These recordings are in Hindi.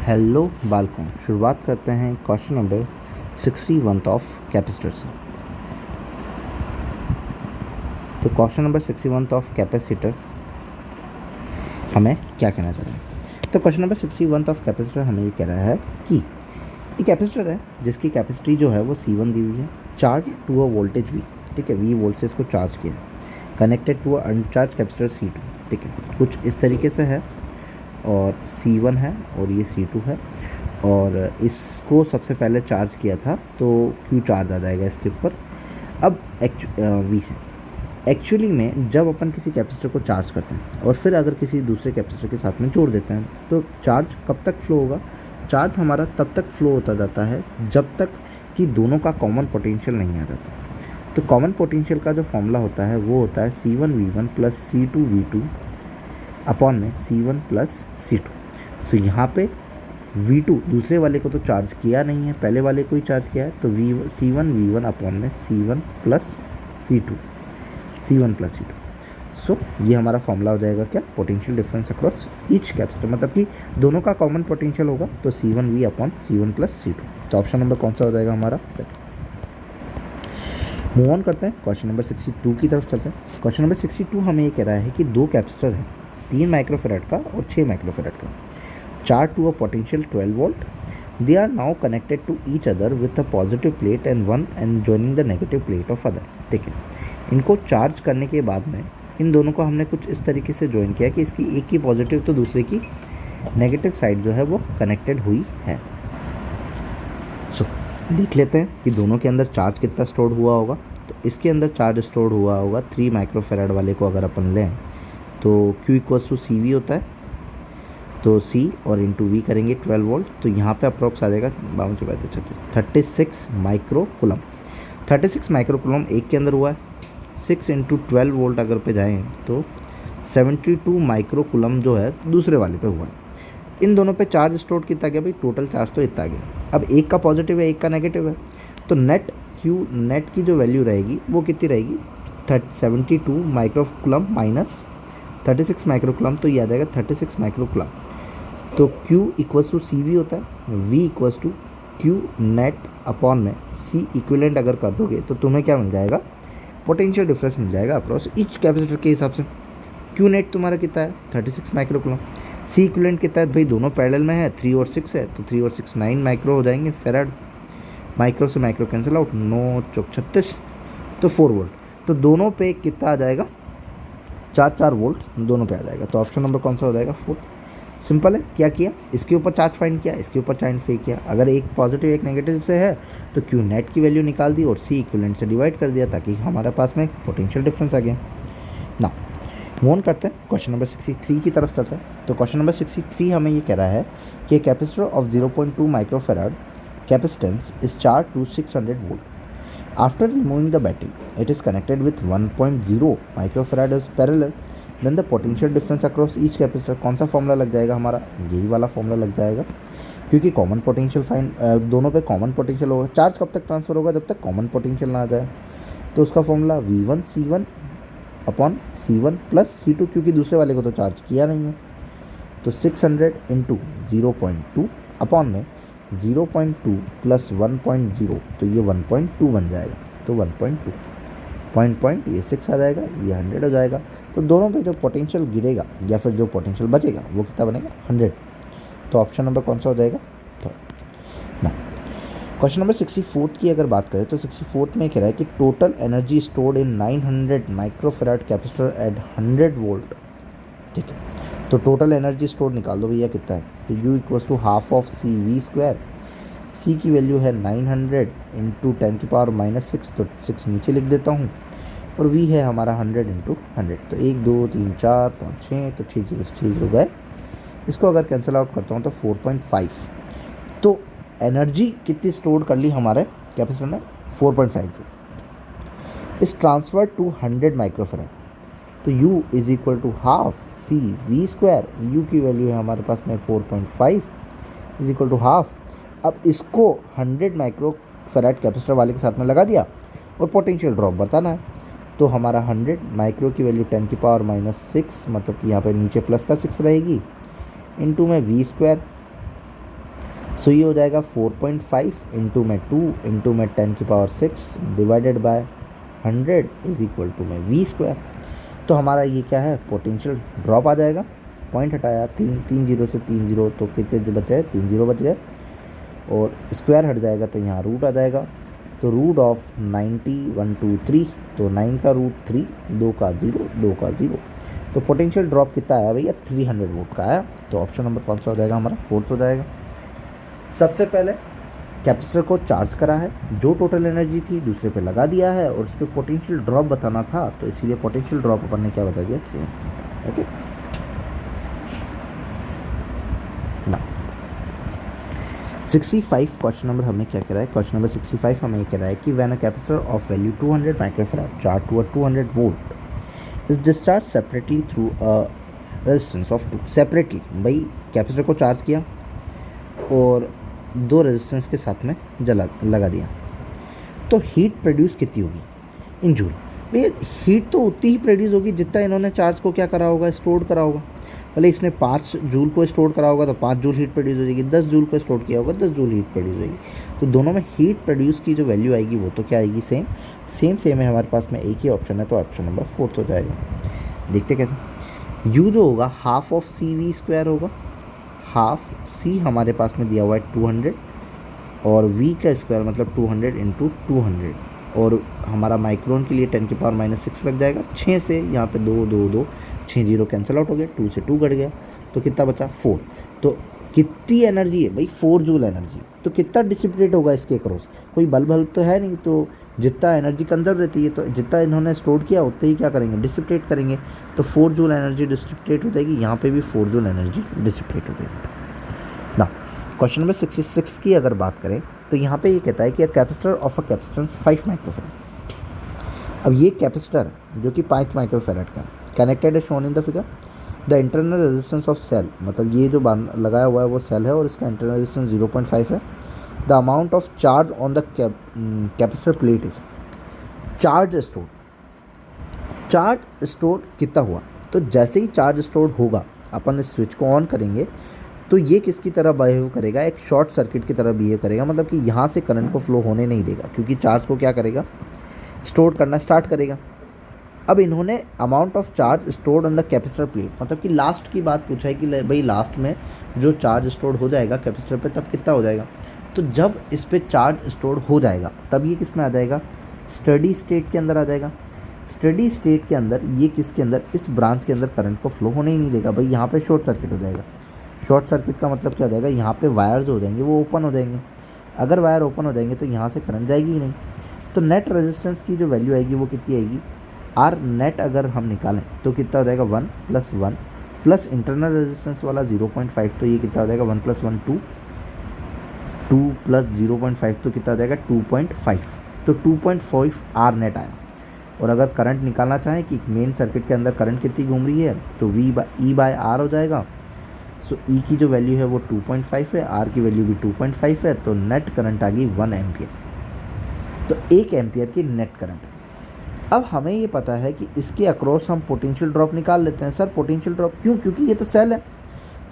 हेलो बालकों, शुरुआत करते हैं क्वेश्चन नंबर 61 ऑफ कैपेसिटर से। तो क्वेश्चन नंबर 61 ऑफ कैपेसिटर हमें क्या कहना चाह रहा है? तो क्वेश्चन नंबर 61 ऑफ कैपेसिटर हमें ये कह रहा है कि एक कैपेसिटर है जिसकी कैपेसिटी जो है वो C1 दी हुई है, charge to a voltage V, ठीक है, V वोल्ट से इसको चार्ज किया, connected to a uncharged capacitor C2, ठीक है, कुछ इस तरीके से है और C1 है और ये C2 है और इसको सबसे पहले चार्ज किया था तो Q चार्ज आ जाएगा इसके ऊपर। अब V से एक्चुअली में जब अपन किसी कैपेसिटर को चार्ज करते हैं और फिर अगर किसी दूसरे कैपेसिटर के साथ में जोड़ देते हैं तो चार्ज कब तक फ्लो होगा? चार्ज हमारा तब तक फ्लो होता जाता है जब तक कि दोनों का कॉमन पोटेंशियल नहीं आ जाता। तो कॉमन पोटेंशियल का जो फॉर्मूला होता है वो होता है C1V1 प्लस C2V2 अपॉन में C1 प्लस C2। सो यहाँ पे V2 दूसरे वाले को तो चार्ज किया नहीं है, पहले वाले को ही चार्ज किया है, तो C1V1 अपॉन में C1 plus C2, C1 plus C2। सो ये हमारा फॉर्मूला हो जाएगा क्या? Potential difference across each capacitor, मतलब कि दोनों का कॉमन पोटेंशियल होगा तो C1V upon C1 plus C2। तो ऑप्शन नंबर कौन सा हो जाएगा हमारा? सेकंड। मूव ऑन करते हैं, क्वेश्चन नंबर 62 की तरफ चलते हैं। क्वेश्चन नंबर 62 हमें ये कह रहा है कि दो कैपेसिटर हैं, 3 माइक्रोफेराड का और 6 माइक्रोफेराड का, charge to a potential 12 volt. They are now connected to each other with a positive plate and one and joining the negative plate of other, ठीक है। इनको चार्ज करने के बाद में इन दोनों को हमने कुछ इस तरीके से ज्वाइन किया कि इसकी एक की पॉजिटिव तो दूसरे की नेगेटिव साइड जो है वो कनेक्टेड हुई है। सो देख लेते हैं कि दोनों के अंदर चार्ज कितना स्टोर हुआ होगा। तो इसके अंदर चार्ज स्टोर हुआ होगा 3 माइक्रोफेराड वाले को अगर अपन लें तो Q इक्वल्स टू CV होता है, तो C और इंटू V करेंगे 12 वोल्ट, तो यहाँ पे अप्रॉक्स आ जाएगा 36 माइक्रो कुलम। 36 माइक्रो कुलम एक के अंदर हुआ है, 6 इंटू 12 वोल्ट अगर पे जाएँ तो 72 माइक्रो कुलम जो है दूसरे वाले पे हुआ है। इन दोनों पे चार्ज स्टोर कितना गया भाई? टोटल चार्ज तो इतना गया। अब एक का पॉजिटिव है एक का नेगेटिव है, तो नेट की जो वैल्यू रहेगी वो कितनी रहेगी? 72 micro coulomb minus 36 micro coulomb, तो ये आ जाएगा 36 माइक्रो कुलम। तो Q इक्वल्स टू CV होता है, V equals to Q net upon में C इक्विवेलेंट अगर कर दोगे तो तुम्हें क्या मिल जाएगा? पोटेंशियल डिफरेंस मिल जाएगा अक्रॉस ईच कैपेसिटर के हिसाब से। Q नेट तुम्हारा कितना है? 36 माइक्रो कुलम। C इक्विवेलेंट कितना है भाई? दोनों पैरेलल में है, 3 और 6 है, तो 3 और 6 9 माइक्रो हो जाएंगे फेराड। माइक्रो से माइक्रो कैंसिल आउट, 9 चौक 36, तो 4 वोल्ट। तो दोनों पे कितना आ जाएगा? 4 वोल्ट दोनों पे आ जाएगा। तो ऑप्शन नंबर कौन सा हो जाएगा? 4। सिंपल है। क्या किया? इसके ऊपर चार्ज फाइंड किया, इसके ऊपर चार्ज फाइंड किया। अगर एक पॉजिटिव एक नेगेटिव से है तो Q नेट की वैल्यू निकाल दी और C इक्विवेलेंट से डिवाइड कर दिया ताकि हमारे पास में पोटेंशियल डिफरेंस आ गया ना। मूव ऑन करते हैं, क्वेश्चन नंबर 63 की तरफ चलते हैं। तो क्वेश्चन नंबर 63 हमें ये कह रहा है कि capacitor of 0.2 microfarad capacitance is charge to 600 volt. After removing the battery, it is connected with 1.0 microfarad as parallel. Then the potential difference across each capacitor, कौन सा फॉर्मूला लग जाएगा हमारा? यही वाला फॉर्मूला लग जाएगा, क्योंकि कॉमन पोटेंशियल फाइंड, दोनों पे कॉमन पोटेंशियल होगा। चार्ज कब तक ट्रांसफर होगा? जब तक कॉमन पोटेंशियल ना आ जाए। तो उसका formula V1 C1 upon C1 plus C2, क्योंकि दूसरे वाले को तो चार्ज किया नहीं है। तो 600 इंटू 0.2 अपॉन में 0.2 प्लस 1.0, तो ये 1.2 बन जाएगा। तो 1.2 पॉइंट ये 6 आ जाएगा, ये 100 हो जाएगा। तो दोनों पे जो पोटेंशियल गिरेगा या फिर जो पोटेंशियल बचेगा वो कितना बनेगा? 100। तो ऑप्शन नंबर कौन सा हो जाएगा? थर्ड ना। क्वेश्चन नंबर 64 की अगर बात करें तो 64 में कह रहा है कि total energy stored in 900 microfarad capacitor eight 100 volt, ठीक है। तो टोटल एनर्जी स्टोर निकाल दो भैया कितना है? तो U equals to half of CV square. C की वैल्यू है 900 इंटू 10⁻⁻6, तो 6 नीचे लिख देता हूँ, और V है हमारा 100 इंटू 100। तो 1 2 3 4 5 6, तो 6 0 गए। इसको अगर कैंसिल आउट करता हूँ तो 4.5। तो एनर्जी कितनी स्टोर कर ली हमारे कैपेसिटर में? 4.5 इस ट्रांसफर टू 100 माइक्रोफेराड। तो U is equal to half CV square. U की वैल्यू है हमारे पास में 4.5 इज इक्वल टू हाफ। अब इसको 100 माइक्रोफेराड कैपेसिटर वाले के साथ में लगा दिया और पोटेंशियल ड्रॉप बताना है। तो हमारा 100 माइक्रो की वैल्यू 10⁻⁻6, मतलब कि यहाँ पे नीचे प्लस का 6 रहेगी, इंटू में V स्क्वायर सो ये हो जाएगा 4.5 इंटू में 2 इंटू में 10⁶ divided by 100 is equal to में v²। तो हमारा ये क्या है, पोटेंशियल ड्रॉप आ जाएगा। पॉइंट हटाया, 3 0 से 3 0 तो कितने बचे, 3 0 बच गए, और स्क्वायर हट जाएगा तो यहाँ रूट आ जाएगा। तो रूट ऑफ 90 1 2 3, तो 9 का रूट 3, 2 का 0, 2 का 0। तो पोटेंशियल ड्रॉप कितना आया भैया, 300 वोल्ट का आया। तो ऑप्शन नंबर कौन सा हो जाएगा हमारा, 4th हो जाएगा। सबसे पहले कैपेसिटर को चार्ज करा है, जो टोटल एनर्जी थी दूसरे पे लगा दिया है, और उस पर पोटेंशियल ड्रॉप बताना था, तो इसीलिए पोटेंशियल ड्रॉप अपन ने क्या बता दिया, 300। ओके ना 65 क्वेश्चन नंबर हमें क्या कह रहा है, क्वेश्चन नंबर 65 हमें कह रहा है कि when a capacitor of value 200 microfarad charge to 200 volt is discharge separately through a resistance of 2। Separately भाई कैपेसिटर को चार्ज किया और 2 रेजिस्टेंस के साथ में लगा दिया, तो हीट प्रोड्यूस कितनी होगी इन जूल। भैया हीट तो उतनी ही प्रोड्यूस होगी जितना इन्होंने चार्ज को क्या करा होगा, स्टोर करा होगा। भले इसने 5 जूल को स्टोर करा होगा तो 5 जूल हीट प्रोड्यूस हो जाएगी, 10 जूल को स्टोर किया होगा 10 जूल हीट प्रोड्यूस होगी। तो दोनों में हीट प्रोड्यूस की जो वैल्यू आएगी वो तो क्या आएगी, सेम है। हमारे पास में एक ही ऑप्शन है, तो ऑप्शन नंबर 4th हो जाएगा। देखते कैसे, यू जो होगा हाफ ऑफ CV² होगा, हाफ सी हमारे पास में दिया हुआ है 200, और v का स्क्वायर मतलब 200 इंटू 200, और हमारा माइक्रोन के लिए 10⁻⁻6 लग जाएगा। 6 से यहाँ पे 2 2 2 6 0 कैंसिल आउट हो गया, 2 से 2 घट गया, तो कितना बचा 4। तो कितनी एनर्जी है भाई, 4 जूल एनर्जी। तो कितना डिसिपेट होगा इसके क्रॉस, कोई बल्ब तो है नहीं, तो जितना एनर्जी कंजर्व रहती है, तो जितना इन्होंने स्टोर किया उतना ही क्या करेंगे, डिसिपेट करेंगे। तो 4 जूल एनर्जी डिसिपेट हो जाएगी, यहाँ पे भी 4 जूल एनर्जी डिसिपेट हो जाएगी ना। क्वेश्चन नंबर 66 की अगर बात करें तो यहाँ पे ये कहता है कि capacitor of a capacitance 5 microfarad. अब ये कैपेसिटर जो कि 5 माइक्रोफैराड का कनेक्टेड है, shown in the figure. The internal resistance of cell, मतलब ये जो लगाया हुआ है वो सेल है और इसका इंटरनल रेजिस्टेंस 0.5 है। The amount of charge on the capacitor plate is, charge store कितना हुआ। तो जैसे ही चार्ज स्टोर होगा अपन इस स्विच को ऑन करेंगे तो ये किसकी तरह बिहेव करेगा, एक शॉर्ट सर्किट की तरह बिहेव करेगा। मतलब कि यहाँ से करंट को फ्लो होने नहीं देगा, क्योंकि चार्ज को क्या करेगा, स्टोर करना स्टार्ट करेगा। अब इन्होंने amount of charge stored on the capacitor plate, मतलब कि लास्ट की बात पूछा है कि भाई लास्ट में जो चार्ज स्टोर हो जाएगा कैपेसिटर पे तब कितना हो जाएगा। तो जब इस पर चार्ज स्टोर हो जाएगा तब ये किस में आ जाएगा, स्टडी स्टेट के अंदर आ जाएगा। स्टडी स्टेट के अंदर ये किसके अंदर, इस ब्रांच के अंदर करंट को फ्लो होने ही नहीं देगा। भाई यहाँ पे शॉर्ट सर्किट हो जाएगा। शॉर्ट सर्किट का मतलब क्या हो जाएगा, यहाँ पे वायर जो हो जाएंगे वो ओपन हो जाएंगे। अगर वायर ओपन हो जाएंगे तो यहाँ से करंट जाएगी ही नहीं। तो नेट रेजिस्टेंस की जो वैल्यू आएगी वो कितनी आएगी, आर नेट अगर हम निकालें तो कितना हो जाएगा 1 + 1 प्लस इंटरनल रेजिस्टेंस वाला 0.5, तो ये कितना हो जाएगा 1 + 1 2, 2 प्लस 0.5 तो कितना हो जाएगा 2.5। तो 2.5 आर नेट आया। और अगर करंट निकालना चाहें कि मेन सर्किट के अंदर करंट कितनी घूम रही है, तो E/R हो जाएगा। सो ई की जो वैल्यू है वो 2.5 है, आर की वैल्यू भी 2.5 है, तो नेट करंट आ गई 1 एम्पियर। तो 1 एम्पियर की नेट करंट। अब हमें ये पता है कि इसके अक्रॉस हम पोटेंशियल ड्रॉप निकाल लेते हैं। सर पोटेंशियल ड्रॉप क्यों, क्योंकि ये तो सेल है,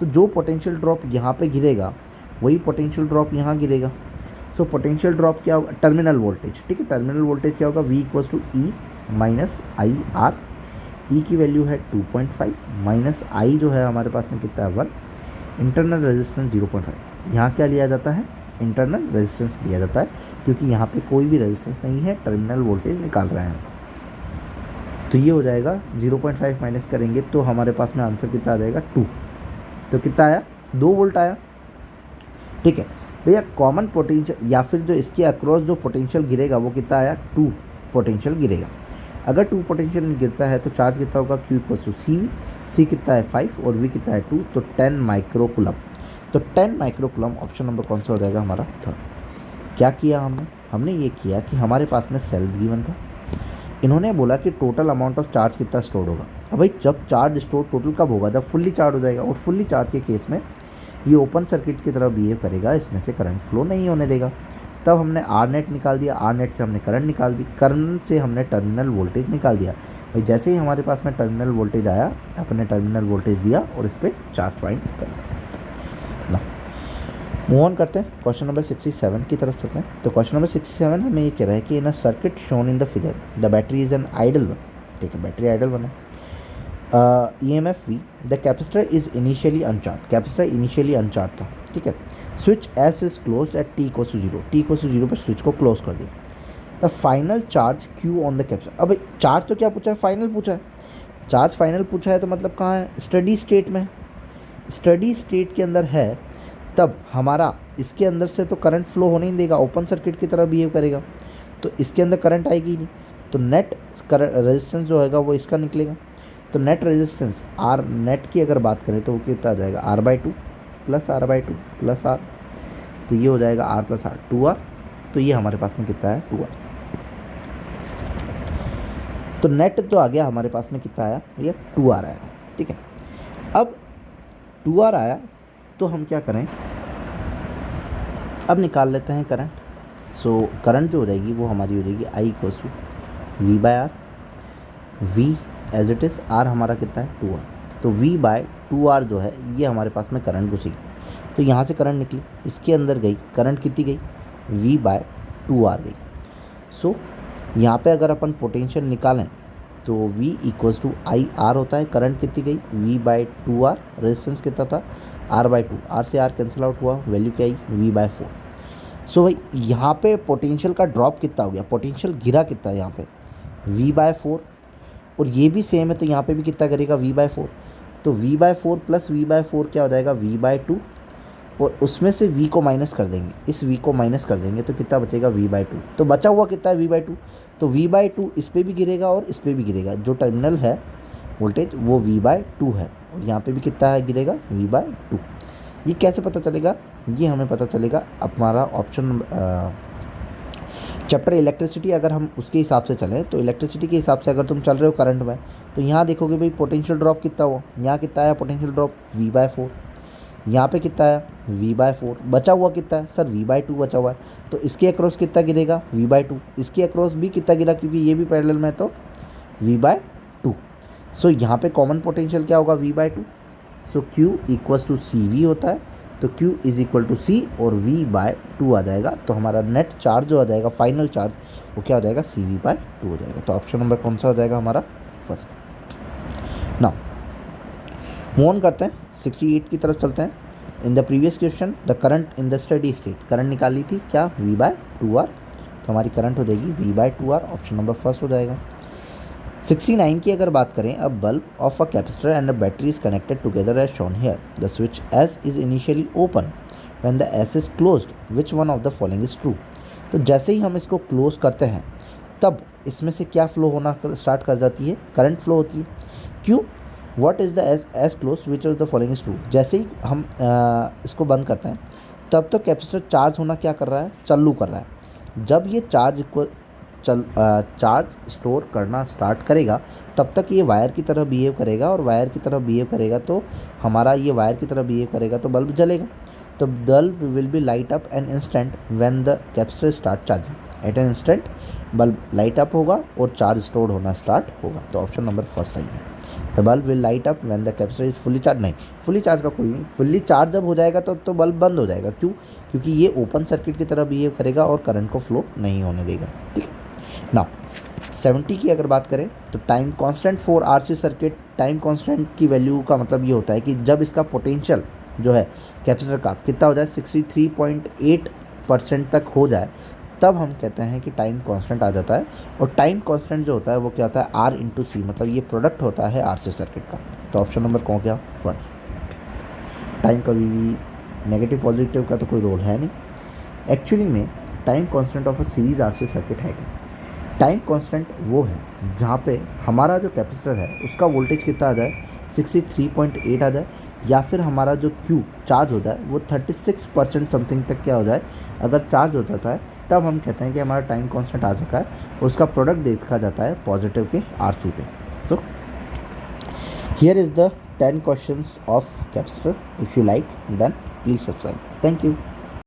तो जो पोटेंशियल ड्रॉप यहाँ पे गिरेगा वही पोटेंशियल ड्रॉप यहाँ गिरेगा। सो पोटेंशियल ड्रॉप क्या होगा, टर्मिनल वोल्टेज, ठीक है, टर्मिनल वोल्टेज क्या होगा, V = E - IR। ई की वैल्यू है 2.5 माइनस आई जो है हमारे पास में कितना है 1, इंटरनल रेजिस्टेंस 0.5। यहाँ क्या लिया जाता है, इंटरनल रेजिस्टेंस लिया जाता है, क्योंकि यहाँ पे कोई भी रेजिस्टेंस नहीं है, टर्मिनल वोल्टेज निकाल रहे हैं। तो ये हो जाएगा 0.5 माइनस करेंगे तो हमारे पास में आंसर कितना आ जाएगा 2। तो कितना आया, 2 वोल्ट आया। ठीक है भैया, कॉमन पोटेंशियल या फिर जो इसके अक्रॉस जो पोटेंशियल गिरेगा वो कितना आया, 2 पोटेंशियल गिरेगा। अगर 2 पोटेंशियल गिरता है तो चार्ज कितना होगा, Q = CV, C कितना है 5 और V कितना है 2, तो 10 माइक्रोकुलम। तो 10 माइक्रोकुलम ऑप्शन नंबर कौन सा हो जाएगा हमारा 3rd। क्या किया हमने ये किया कि हमारे पास में सेल गिवन था, इन्होंने बोला कि टोटल अमाउंट ऑफ चार्ज कितना स्टोर होगा। अब भाई जब चार्ज स्टोर टोटल कब होगा, जब फुल्ली चार्ज हो जाएगा, और फुल्ली चार्ज के केस में ये ओपन सर्किट की तरह बिहेव करेगा, इसमें से करंट फ्लो नहीं होने देगा। तब हमने आर नेट निकाल दिया, आर नेट से हमने करंट निकाल दी, करंट से हमने टर्मिनल वोल्टेज निकाल दिया। भाई जैसे ही हमारे पास में टर्मिनल वोल्टेज आया, अपने टर्मिनल वोल्टेज दिया और इस पर चार्ज फाइंड कर। मूव ऑन करते हैं, क्वेश्चन नंबर 67 की तरफ चलते हैं। तो क्वेश्चन नंबर 67 हमें ये कह रहा है कि in a circuit shown in the figure the battery is an ideal one. ठीक है, बैटरी आइडल वन है। EMF V, the capacitor is initially uncharged, capacitor initially uncharged था। ठीक है, switch S is close at t equal to 0, t equal to 0 पर स्विच को क्लोज कर दिया। The final charge Q on the capacitor. अब चार्ज तो क्या पूछा है, फाइनल पूछा है। चार्ज फाइनल पूछा है तो मतलब कहाँ है, स्टडी स्टेट में। स्टडी स्टेट के अंदर है तब हमारा इसके अंदर से तो करंट फ्लो होने ही देगा, ओपन सर्किट की तरह बिहेव करेगा, तो इसके अंदर करंट आएगी ही नहीं। तो नेट रेजिस्टेंस जो होगा वो इसका निकलेगा। तो नेट रेजिस्टेंस आर नेट की अगर बात करें तो वो कितना आ जाएगा, R/2 plus R/2 plus R, तो ये हो जाएगा R प्लस R 2R। तो ये हमारे पास में कितना है, 2R। तो नेट तो आ गया हमारे पास में, कितना आया, ये 2R आया। ठीक है, अब 2R आया तो हम क्या करें, अब निकाल लेते हैं करंट। सो करंट जो हो जाएगी वो हमारी हो जाएगी I equal to V/R, V as it is, R हमारा कितना है, 2R। तो V/2R जो है ये हमारे पास में करंट घुसेगी। तो यहाँ से करंट निकली, इसके अंदर गई, करंट कितनी गई, V/2R गई। सो यहाँ पे अगर अपन पोटेंशियल निकालें तो V इक्वल टू IR होता है, करंट कितनी गई, V/2R, रेजिस्टेंस कितना था, R/2, R से R कैंसिल आउट हुआ, वैल्यू क्या आई, V/4। सो भाई यहाँ पे पोटेंशियल का ड्रॉप कितना हो गया, पोटेंशियल गिरा कितना है यहाँ पे, V/4, और ये भी सेम है तो यहाँ पे भी कितना करेगा, V/4। तो V/4 प्लस V/4 क्या हो जाएगा, V/2, और उसमें से V को माइनस कर देंगे, इस V को माइनस कर देंगे तो कितना बचेगा, V/2। तो बचा हुआ कितना है, V/2। तो V/2 इस पर भी गिरेगा और इस पर भी गिरेगा, जो टर्मिनल है वोल्टेज वो V/2 है, और यहाँ पे भी कितना है, गिरेगा, V/2। ये कैसे पता चलेगा, ये हमें पता चलेगा हमारा ऑप्शन चैप्टर इलेक्ट्रिसिटी, अगर हम उसके हिसाब से चलें तो इलेक्ट्रिसिटी के हिसाब से अगर तुम चल रहे हो करंट में, तो यहाँ देखोगे भाई पोटेंशियल ड्रॉप कितना हुआ, यहाँ कितना आया पोटेंशियल ड्रॉप, V/4, यहाँ पे कितना आया, V/4, बचा हुआ कितना है सर, V/2 बचा हुआ है। तो इसके अक्रॉस कितना गिरेगा, V/2, इसके अक्रॉस भी कितना गिरा, क्योंकि ये भी पैरेलल में, तो V/2। सो यहाँ पे कॉमन पोटेंशियल क्या होगा, V/2। So Q equals to CV होता है, तो Q is equal to C और V/2 आ जाएगा। तो हमारा नेट चार्ज जो आ जाएगा, फाइनल चार्ज, वो क्या हो जाएगा, CV/2 हो जाएगा। तो ऑप्शन नंबर कौन सा हो जाएगा हमारा, फर्स्ट। नाउ मूव ऑन करते हैं, 68 की तरफ चलते हैं। In the previous question the current in the steady state, current निकाली थी क्या, V/2R। तो हमारी करंट हो जाएगी V/2R, ऑप्शन नंबर फर्स्ट हो जाएगा। 69 की अगर बात करें, अब bulb of a capacitor and a battery is connected together as shown here, the switch S is initially open when the S is closed, which one of the following is true. तो जैसे ही हम इसको क्लोज करते हैं तब इसमें से क्या फ्लो होना स्टार्ट कर जाती है, करंट फ्लो होती है। क्यों, what is the S close which of the following is true. जैसे ही हम इसको बंद करते हैं तब तो कैपेसिटर चार्ज होना क्या कर रहा है, चालू कर रहा है। जब ये चार्ज स्टोर करना स्टार्ट करेगा तब तक ये वायर की तरह बिहेव करेगा, और वायर की तरह बिहेव करेगा तो हमारा ये वायर की तरह बिहेव करेगा तो बल्ब जलेगा। तो bulb will be light up an instant when the capacitor start charging, at an instant bulb light up होगा और चार्ज स्टोर होना स्टार्ट होगा। तो ऑप्शन नंबर फर्स्ट सही है। The bulb will light up when the capacitor is fully charge, नहीं, फुल्ली चार्ज का कोई नहीं, फुल्ली चार्ज जब हो जाएगा तो बल्ब बंद हो जाएगा। क्यों, क्योंकि ये ओपन सर्किट की तरह बिहेव करेगा और करंट को फ्लो नहीं होने देगा। ठीक है, नाउ 70 की अगर बात करें तो time constant for RC circuit, time constant की वैल्यू का मतलब ये होता है कि जब इसका पोटेंशियल जो है कैपेसिटर का कितना हो जाए, 63.8% तक हो जाए, तब हम कहते हैं कि टाइम कांस्टेंट आ जाता है। और टाइम कांस्टेंट जो होता है वो क्या होता है, R/C, मतलब ये प्रोडक्ट होता है RC सर्किट का। तो ऑप्शन नंबर कौन क्या, फर्स्ट। टाइम कभी भी नेगेटिव पॉजिटिव का तो कोई रोल है नहीं। एक्चुअली में time constant of a series RC circuit है क्या, टाइम कांस्टेंट वो है जहाँ पे हमारा जो कैपेसिटर है उसका वोल्टेज कितना आ जाए, 63.8 आ जाए, या फिर हमारा जो Q चार्ज होता है वो 36% समथिंग तक क्या हो जाए। अगर चार्ज हो जाता है तब हम कहते हैं कि हमारा टाइम कांस्टेंट आ चुका है, और उसका प्रोडक्ट देखा जाता है पॉजिटिव के RC पे। So here is the 10 questions of capacitor. If you like then please subscribe. Thank you.